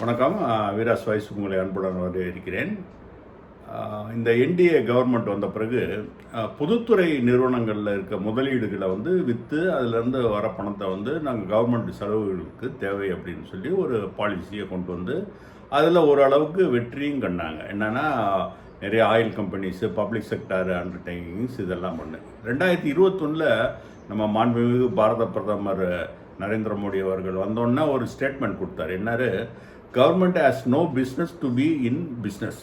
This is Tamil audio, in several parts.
வணக்கம். வீராஸ் வாய்ஸ் உங்களை அன்புடன் வரவேற்கிறேன். இந்த என்டிஏ கவர்மெண்ட் வந்த பிறகு பொதுத்துறை நிறுவனங்களில் இருக்க முதலீடுகளை விற்று அதிலேருந்து வர பணத்தை நாங்கள் கவர்மெண்ட் செலவுகளுக்கு தேவை அப்படின்னு சொல்லி ஒரு பாலிசியை கொண்டு அதில் ஓரளவுக்கு வெற்றியும் கண்டாங்க. என்னென்னா நிறைய oil companies, public sector undertakings இதெல்லாம் பண்ணு. 2021 நம்ம மாண்புமிகு பாரத பிரதமர் நரேந்திர மோடி அவர்கள் வந்தோடனே ஒரு ஸ்டேட்மெண்ட் கொடுத்தார். என்னாரு, government has no business to be in business.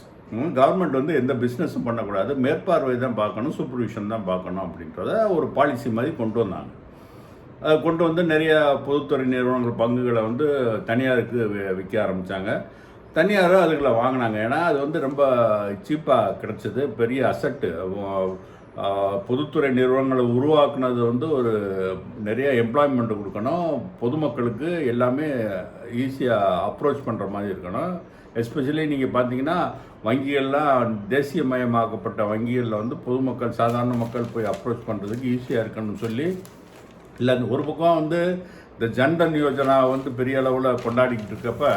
Government எந்த பிஸ்னஸும் பண்ணக்கூடாது, மேற்பார்வை தான் பார்க்கணும், சூப்பர்விஷன் தான் பார்க்கணும் அப்படின்றத ஒரு பாலிசி மாதிரி கொண்டு வந்தாங்க. அதை கொண்டு நிறைய பொதுத்துறை நிறுவனங்கள் பங்குகளை தனியாருக்கு விற்க ஆரம்பித்தாங்க. தனியாரும் அதுகளை வாங்கினாங்க. ஏன்னா அது ரொம்ப சீப்பாக கிடச்சிது, பெரிய அசட்டு. பொதுத்துறை நிறுவனங்களை உருவாக்குனது ஒரு நிறைய எம்ப்ளாய்மெண்ட் கொடுக்கணும், பொதுமக்களுக்கு எல்லாமே ஈஸியாக அப்ரோச் பண்ணுற மாதிரி இருக்கணும். எஸ்பெஷலி நீங்கள் பார்த்தீங்கன்னா வங்கிகள்லாம் தேசியமயமாக்கப்பட்ட வங்கிகளில் பொதுமக்கள், சாதாரண மக்கள் போய் அப்ரோச் பண்ணுறதுக்கு ஈஸியாக இருக்கணும்னு சொல்லி இல்லை. ஒரு பக்கம் இந்த ஜன்தன் யோஜனா பெரிய அளவில் கொண்டாடிக்கிட்டு இருக்கப்ப,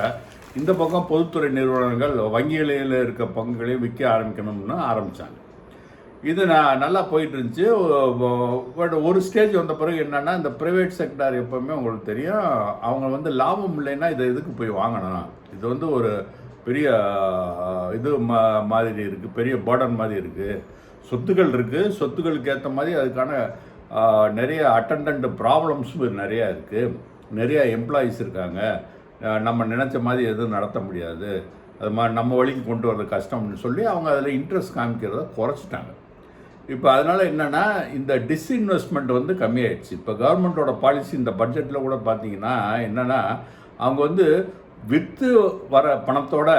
இந்த பக்கம் பொதுத்துறை நிறுவனங்கள் வங்கிகளில் இருக்க பங்குகளையும் விற்க ஆரம்பிக்கணும்னு ஆரம்பித்தாங்க. இது நல்லா போயிட்டு இருந்துச்சு. பட் ஒரு ஸ்டேஜ் வந்த பிறகு என்னென்னா, இந்த ப்ரைவேட் செக்டார் எப்போவுமே உங்களுக்கு தெரியும், அவங்க லாபம் இல்லைன்னா இதை எதுக்கு போய் வாங்கணும், இது ஒரு பெரிய இது மாதிரி இருக்குது, பெரிய பர்டன் மாதிரி இருக்குது. சொத்துக்கள் இருக்குது, சொத்துக்களுக்கு ஏற்ற மாதிரி அதுக்கான நிறைய அட்டண்டன்ட் ப்ராப்ளம்ஸும் நிறையா இருக்குது, நிறையா எம்ப்ளாயீஸ் இருக்காங்க, நம்ம நினச்ச மாதிரி எதுவும் நடத்த முடியாது, அது மாதிரி நம்ம வழிக்கு கொண்டு வர்றது கஷ்டம்னு சொல்லி அவங்க அதில் இன்ட்ரெஸ்ட் காமிக்கிறத குறைச்சிட்டாங்க. இப்போ அதனால் என்னென்னா, இந்த டிஸ்இன்வெஸ்ட்மெண்ட் கம்மியாயிடுச்சு. இப்போ கவர்மெண்ட்டோட பாலிசி இந்த பட்ஜெட்டில் கூட பார்த்தீங்கன்னா என்னென்னா, அவங்க விற்று வர பணத்தோட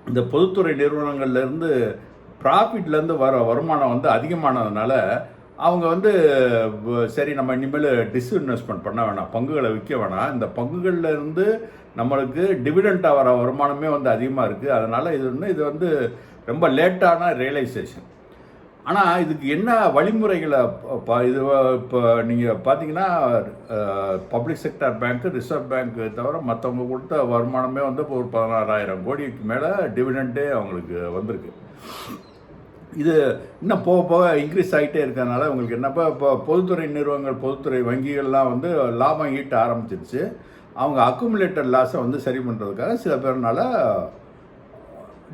இந்த பொதுத்துறை நிறுவனங்கள்லேருந்து ப்ராஃபிட்லேருந்து வர வருமானம் அதிகமானதுனால அவங்க சரி நம்ம இனிமேல் டிஸ்இன்வெஸ்ட்மெண்ட் பண்ண வேணாம், பங்குகளை விற்க வேணாம், இந்த பங்குகளில் இருந்து நம்மளுக்கு டிவிடெண்ட்டாக வர வருமானமே அதிகமாக இருக்குது, அதனால் இது ரொம்ப லேட்டான ரியலைசேஷன். ஆனால் இதுக்கு என்ன வழிமுறைகளை இது இப்போ நீங்கள் பார்த்தீங்கன்னா, பப்ளிக் செக்டார் பேங்க்கு, ரிசர்வ் பேங்க்கு தவிர மற்றவங்க கொடுத்த வருமானமே ஒரு 16,000 கோடிக்கு மேலே டிவிடெண்டே அவங்களுக்கு வந்திருக்கு. இது இன்னும் போக போக இன்க்ரீஸ் ஆகிட்டே இருக்கிறதுனால உங்களுக்கு என்னப்போ இப்போ பொதுத்துறை நிறுவனங்கள், பொதுத்துறை வங்கிகள்லாம் லாபம் ஈட்ட ஆரம்பிச்சிருச்சு. அவங்க அக்குமுலேட்டட் லாஸை சரி பண்ணுறதுக்காக சில பேர்னால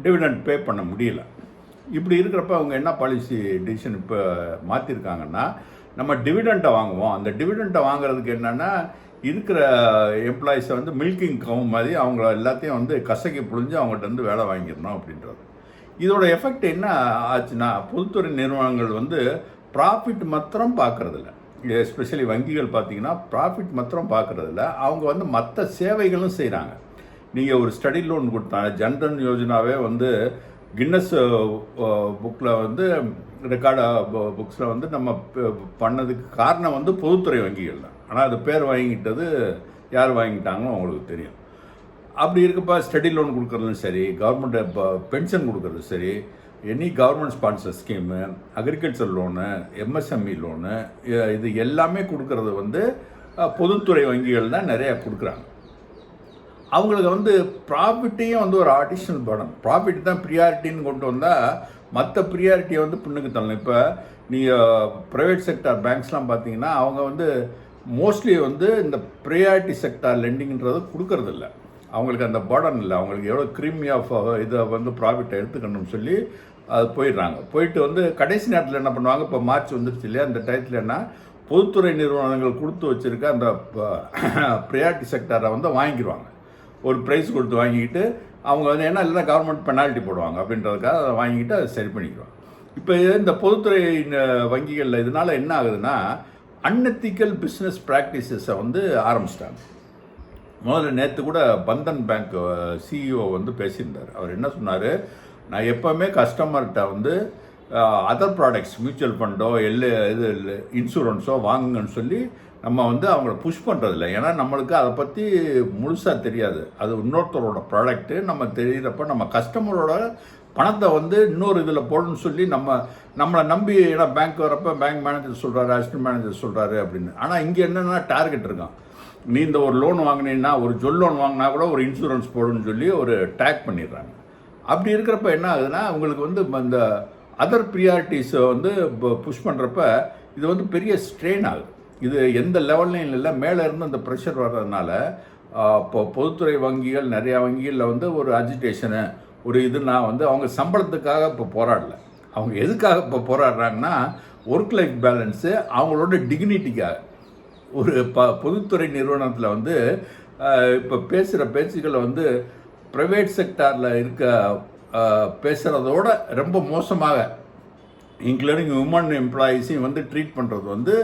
டிவிடெண்ட் பே பண்ண முடியல. இப்படி இருக்கிறப்ப அவங்க என்ன பாலிசி டிசிஷன் இப்போ மாற்றிருக்காங்கன்னா, நம்ம டிவிடெண்ட்டை வாங்குவோம், அந்த டிவிடெண்ட்டை வாங்குறதுக்கு என்னென்னா இருக்கிற எம்ப்ளாயீஸை மில்கிங் கவு மாதிரி அவங்கள எல்லாத்தையும் கசக்கி புழிஞ்சு அவங்கள்ட்ட வேலை வாங்கிடணும் அப்படின்றது. இதோட எஃபெக்ட் என்ன ஆச்சுன்னா, பொதுத்துறை நிறுவனங்கள் ப்ராஃபிட் மாத்திரம் பார்க்குறதில்ல, எஸ்பெஷலி வங்கிகள் பார்த்தீங்கன்னா ப்ராஃபிட் மாத்திரம் பார்க்குறதில்ல, அவங்க மற்ற சேவைகளும் செய்கிறாங்க. நீங்கள் ஒரு ஸ்டடி லோன் கொடுத்தாங்க, ஜன்தன் யோஜனாவே கின்னஸ் புக்கில் ரெக்கார்டு புக்ஸில் நம்ம பண்ணதுக்கு காரணம் பொதுத்துறை வங்கிகள் தான். ஆனால் அது பேர் வாங்கிட்டது யார் வாங்கிட்டாங்களோ அவங்களுக்கு தெரியும். அப்படி இருக்கப்போ ஸ்டடி லோன் கொடுக்குறதும் சரி, கவர்மெண்ட் இப்போ பென்ஷன் கொடுக்குறது சரி, any government sponsor scheme, agriculture loan, MSME loan, இது எல்லாமே கொடுக்குறது பொதுத்துறை வங்கிகள் தான் நிறையா கொடுக்குறாங்க. அவங்களுக்கு ப்ராஃபிட்டையும் ஒரு அடிஷ்னல் பர்டன், ப்ராஃபிட் தான் ப்ரியாரிட்டின்னு கொண்டு வந்தால் மற்ற ப்ரியாரிட்டியை பின்னுக்கு தள்ளணும். இப்போ நீங்கள் ப்ரைவேட் செக்டார் பேங்க்ஸ்லாம் பார்த்தீங்கன்னா அவங்க மோஸ்ட்லி இந்த ப்ரியாரிட்டி செக்டார் லெண்டிங்கிறது கொடுக்கறதில்ல. அவங்களுக்கு அந்த பர்டன் இல்லை, அவங்களுக்கு எவ்வளோ க்ரீமி ஆஃப் இதை ப்ராஃபிட்டை எடுத்துக்கணும்னு சொல்லி அது போயிடுறாங்க. போயிட்டு கடைசி நேரத்தில் என்ன பண்ணுவாங்க, இப்போ மார்ச் வந்துருச்சு இல்லையா, அந்த டயத்தில் என்ன பொதுத்துறை நிறுவனங்கள் கொடுத்து வச்சுருக்க அந்த ப்ரியாரிட்டி செக்டாரை வாங்கிடுவாங்க. ஒரு ப்ரைஸ் கொடுத்து வாங்கிக்கிட்டு அவங்க என்ன இல்லைனா கவர்மெண்ட் பெனால்ட்டி போடுவாங்க அப்படின்றதுக்காக அதை வாங்கிக்கிட்டு அதை சரி பண்ணிக்குவாங்க. இப்போ இந்த பொதுத்துறை வங்கிகளில் இதனால் என்ன ஆகுதுன்னா, அன்எத்திக்கல் பிஸ்னஸ் ப்ராக்டிசஸை ஆரம்பிச்சிட்டாங்க. முதல்ல நேற்று கூட பந்தன் பேங்க் சிஇஓ பேசியிருந்தார். அவர் என்ன சொன்னார், நான் எப்போவுமே கஸ்டமர்கிட்ட அதர் ப்ராடக்ட்ஸ், மியூச்சுவல் ஃபண்டோ இது இன்சூரன்ஸோ வாங்குங்கன்னு சொல்லி நம்ம அவங்கள புஷ் பண்ணுறதில்ல. ஏன்னா நம்மளுக்கு அதை பற்றி முழுசாக தெரியாது, அது இன்னொருத்தரோட ப்ராடக்ட்டு. நம்ம தெரிகிறப்ப நம்ம கஸ்டமரோட பணத்தை இன்னொரு இதில் போடணும்னு சொல்லி நம்மளை நம்பி, ஏன்னா பேங்க் வரப்போ பேங்க் மேனேஜர் சொல்கிறாரு, அசிஸ்டன்ட் மேனேஜர் சொல்கிறாரு அப்படின்னு. ஆனால் இங்கே என்னென்னா டார்கெட் இருக்கான், நீ இந்த ஒரு லோன் வாங்கினீங்கன்னா, ஒரு ஜொல் லோன் வாங்கினா கூட ஒரு இன்சூரன்ஸ் போடுன்னு சொல்லி ஒரு டேக் பண்ணிடுறாங்க. அப்படி இருக்கிறப்ப என்ன ஆகுதுன்னா, உங்களுக்கு வந்து இந்த அதர் ப்ரியாரிட்டிஸை வந்து புஷ் பண்ணுறப்ப இது வந்து பெரிய ஸ்ட்ரெயின் ஆகுது. இது எந்த லெவல்லையும் இல்லை, மேலே இருந்து அந்த ப்ரெஷர் வர்றதுனால இப்போ பொதுத்துறை வங்கிகள் நிறையா வங்கிகளில் வந்து ஒரு அஜிடேஷனு ஒரு இதுனா வந்து அவங்க சம்பளத்துக்காக இப்போ போராடல. அவங்க எதுக்காக இப்போ போராடுறாங்கன்னா, ஒர்க் லைஃப் பேலன்ஸு, அவங்களோட டிக்னிட்டிக்காக. ஒரு பொதுத்துறை நிறுவனத்தில் வந்து இப்போ பேசுகிற பேச்சுக்களை வந்து ப்ரைவேட் செக்டாரில் இருக்க பேசுகிறதோட ரொம்ப மோசமாக, இன்க்ளூடிங் உமன் எம்ப்ளாயீஸையும் வந்து ட்ரீட் பண்ணுறது வந்து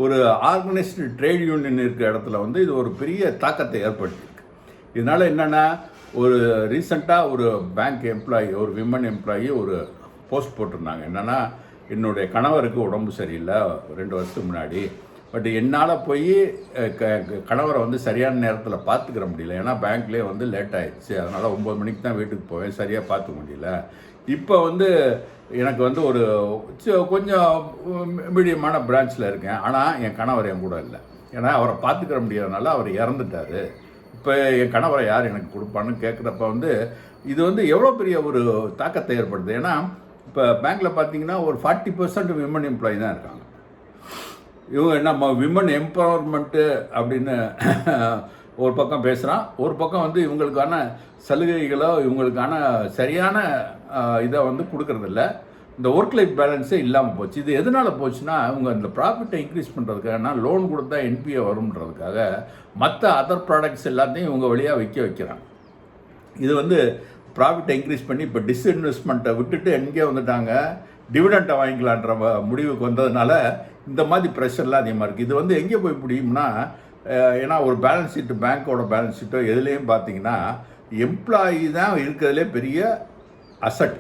ஒரு ஆர்கனைஸ்டு ட்ரேட் யூனியன் இருக்கிற இடத்துல வந்து இது ஒரு பெரிய தாக்கத்தை ஏற்படுத்தியிருக்கு. இதனால் என்னென்னா, ஒரு ரீசண்டாக ஒரு பேங்க் எம்ப்ளாயி, ஒரு விமன் எம்ப்ளாயி ஒரு போஸ்ட் போட்டிருந்தாங்க. என்னென்னா, என்னுடைய கணவருக்கு உடம்பு சரியில்லை 2 வருஷத்துக்கு முன்னாடி, பட் என்னால் போய் கணவரை வந்து சரியான நேரத்தில் பார்த்துக்கிற முடியல. ஏன்னா பேங்க்லேயே வந்து லேட் ஆகிடுச்சு, அதனால் 9 மணிக்கு தான் வீட்டுக்கு போவேன், சரியாக பார்த்துக்க முடியல. இப்போ வந்து எனக்கு வந்து ஒரு கொஞ்சம் மீடியமான பிரான்ச்சில் இருக்கேன், ஆனால் என் கணவர் என் கூட இல்லை. ஏன்னா அவரை பார்த்துக்கிற முடியாதனால அவர் இறந்துட்டார். இப்போ என் கணவரை யார் எனக்கு கொடுப்பான்னு கேட்குறப்ப வந்து இது வந்து எவ்வளோ பெரிய ஒரு தாக்கத்தை ஏற்படுது. ஏன்னா இப்போ பேங்க்கில் பார்த்தீங்கன்னா ஒரு 40% விமன் எம்ப்ளாயி தான் இருக்காங்க. இவங்க என்ன விமன் எம்பவர்மெண்ட்டு அப்படின்னு ஒரு பக்கம் பேசுகிறான், ஒரு பக்கம் வந்து இவங்களுக்கான சலுகைகளோ இவங்களுக்கான சரியான இதை வந்து கொடுக்கறதில்ல. இந்த ஒர்க் லைஃப் பேலன்ஸே இல்லாமல் போச்சு. இது எதனால் போச்சுன்னா, இவங்க இந்த ப்ராஃபிட்டை இன்க்ரீஸ் பண்ணுறதுக்காக, லோன் கொடுத்தா என்பிஏ வரும்ன்றதுக்காக மற்ற அதர் ப்ராடக்ட்ஸ் எல்லாத்தையும் இவங்க வழியாக வைக்கிறாங்க. இது வந்து ப்ராஃபிட்டை இன்க்ரீஸ் பண்ணி இப்போ டிஸ்இன்வெஸ்ட்மெண்ட்டை விட்டுட்டு எங்கேயே வந்துட்டாங்க, டிவிடெண்ட்டை வாங்கிக்கலான்ற முடிவுக்கு வந்ததுனால இந்த மாதிரி ப்ரெஷர்லாம் அதிகமாக இருக்குது. இது வந்து எங்கே போய் முடியும்னா, ஏன்னா ஒரு பேலன்ஸ் ஷீட்டு, பேங்க்கோட பேலன்ஸ் ஷீட்டோ எதுலேயும் பார்த்தீங்கன்னா எம்ப்ளாயி தான் இருக்கிறதுலே பெரிய அசட்.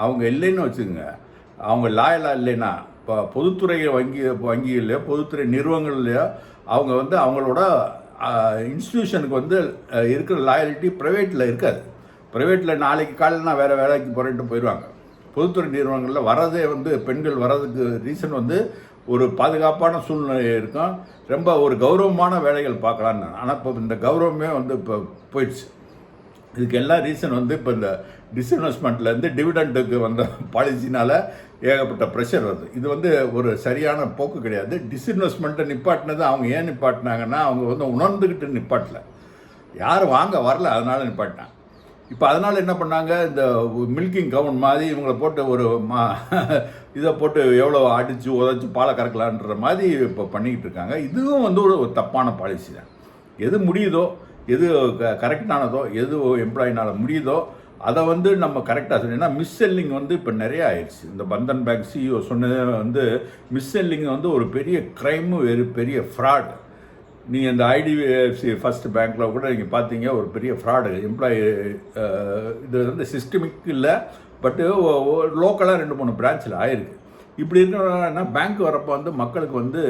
அவங்க இல்லைன்னு வச்சுக்கோங்க, அவங்க லாயலாக இல்லைன்னா, இப்போ பொதுத்துறை வங்கிகள்லையோ பொதுத்துறை நிறுவனங்கள்லையோ அவங்க வந்து அவங்களோட இன்ஸ்டிடியூஷனுக்கு வந்து இருக்கிற லாயலிட்டி ப்ரைவேட்டில் இருக்காது. ப்ரைவேட்டில் நாளைக்கு காலையில் நான் வேறு வேலைக்கு போகிறேன்ட்டு போயிடுவாங்க. பொதுத்துறை நிறுவனங்களில் வரதே வந்து பெண்கள் வர்றதுக்கு ரீசன் வந்து ஒரு பாதுகாப்பான சூழ்நிலை இருக்கும், ரொம்ப ஒரு கௌரவமான வேலைகள் பார்க்கலான்னு. ஆனால் இப்போ இந்த கௌரவமே வந்து இப்போ போயிடுச்சு. இதுக்கு எல்லா ரீசன் வந்து இப்போ இந்த டிஸ்இன்வெஸ்ட்மெண்ட்லேருந்து டிவிடெண்டுக்கு வந்த பாலிசினால் ஏகப்பட்ட ப்ரெஷர் வருது. இது வந்து ஒரு சரியான போக்கு கிடையாது. டிஸ்இன்வெஸ்ட்மெண்ட்டை நிப்பாட்டினது அவங்க ஏன் நிப்பாட்டினாங்கன்னா, அவங்க வந்து உணர்ந்துக்கிட்டு நிப்பாட்டல, யாரும் வாங்க வரல, அதனால் நிப்பாட்டினாங்க. இப்போ அதனால் என்ன பண்ணாங்க, இந்த மில்கிங் கவுன் மாதிரி இவங்களை போட்டு ஒரு இதை போட்டு எவ்வளோ அடித்து உதச்சி பாலை கறக்கலான்ற மாதிரி இப்போ பண்ணிக்கிட்டு இருக்காங்க. இதுவும் வந்து ஒரு தப்பான பாலிசி தான். எது முடியுதோ, எது கரெக்டானதோ, எது எம்ப்ளாயினால் முடியுதோ அதை வந்து நம்ம கரெக்டாக சொல்லணும். ஏன்னா மிஸ் செல்லிங் வந்து இப்போ நிறைய ஆயிடுச்சு. இந்த பந்தன் பேங்க் சிஇஓ சொன்னது வந்து மிஸ் செல்லிங் வந்து ஒரு பெரிய க்ரைமு, ஒரு பெரிய ஃப்ராடு. நீங்கள் இந்த ஐடிஎஃப்சி ஃபர்ஸ்ட் பேங்க்கில் கூட நீங்கள் பார்த்தீங்க, ஒரு பெரிய ஃப்ராடு. எம்ப்ளாயி இது வந்து சிஸ்டமிக் இல்லை, பட்டு லோக்கலாக 2-3 பிரான்ச்சில் ஆயிருக்கு. இப்படி இருக்கிறனா பேங்க் வரப்போ வந்து மக்களுக்கு வந்து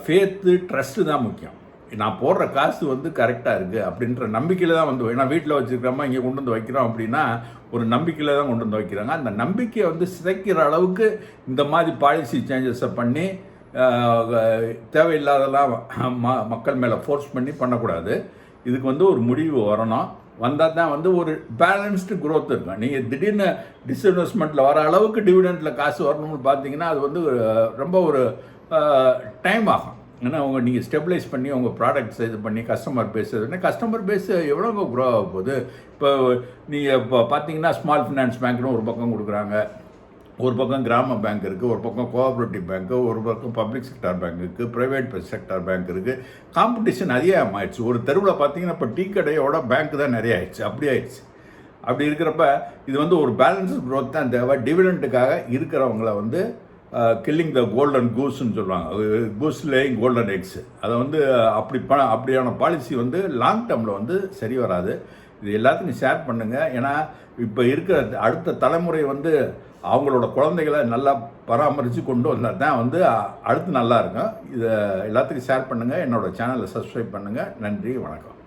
ஃபேத்து, ட்ரஸ்ட்டு தான் முக்கியம். நான் போடுற காசு வந்து கரெக்டாக இருக்குது அப்படின்ற நம்பிக்கையில் தான் வந்து, ஏன்னா வீட்டில் வச்சுருக்கிறோமா இங்கே கொண்டு வந்து வைக்கிறோம் அப்படின்னா ஒரு நம்பிக்கையில் தான் கொண்டு வந்து வைக்கிறாங்க. அந்த நம்பிக்கையை வந்து சிதைக்கிற அளவுக்கு இந்த மாதிரி பாலிசி சேஞ்சஸை பண்ணி தேவையில்லாதெல்லாம் மக்கள் மேலே ஃபோர்ஸ் பண்ணி பண்ணக்கூடாது. இதுக்கு வந்து ஒரு முடிவு வரணும். வந்தால் தான் வந்து ஒரு பேலன்ஸ்டு க்ரோத் இருக்கும். நீங்கள் திடீர்னு டிஸ்இன்வெஸ்ட்மெண்ட்டில் வர அளவுக்கு டிவிடெண்டில் காசு வரணும்னு பார்த்தீங்கன்னா அது வந்து ரொம்ப ஒரு டைம் ஆகும். ஏன்னா நீங்கள் ஸ்டெபிலைஸ் பண்ணி உங்கள் ப்ராடக்ட்ஸ் இது பண்ணி கஸ்டமர் பேஸ் எவ்வளோங்க க்ரோ ஆக போகுது. இப்போ நீங்கள் இப்போ பார்த்தீங்கன்னா ஸ்மால் ஃபினான்ஸ் பேங்க்னு ஒரு பக்கம் கொடுக்குறாங்க, ஒரு பக்கம் கிராம பேங்க் இருக்குது, ஒரு பக்கம் கோஆப்ரேட்டிவ் பேங்க்கு, ஒரு பக்கம் பப்ளிக் செக்டார் பேங்க் இருக்குது, ப்ரைவேட் செக்டார் பேங்க் இருக்குது. காம்படிஷன் அதிகமாகிடுச்சு. ஒரு தெருவில் பார்த்தீங்கன்னா இப்போ டீ கடையோட பேங்க் தான் நிறைய ஆயிடுச்சு. அப்படி இருக்கிறப்ப இது வந்து ஒரு பேலன்ஸ் க்ரோத் தான் தேவை. டிவிடெண்ட்டுக்காக இருக்கிறவங்கள வந்து கில்லிங் த கோல்டன் கூஸ்ன்னு சொல்லுவாங்க, கூஸ் லேயிங் கோல்டன் எக்ஸ். அதை வந்து அப்படியான பாலிசி வந்து லாங் டேர்மில் வந்து சரி வராது. இது எல்லாத்துக்கும் ஷேர் பண்ணுங்கள். ஏன்னா இப்போ இருக்கிற அடுத்த தலைமுறை வந்து அவங்களோட குழந்தைகளை நல்லா பராமரித்து கொண்டு வந்தால் தான் வந்து அடுத்து நல்லா இருக்கும். இதை எல்லாத்துக்கும் ஷேர் பண்ணுங்கள். என்னோடய சேனலை சப்ஸ்கிரைப் பண்ணுங்கள். நன்றி, வணக்கம்.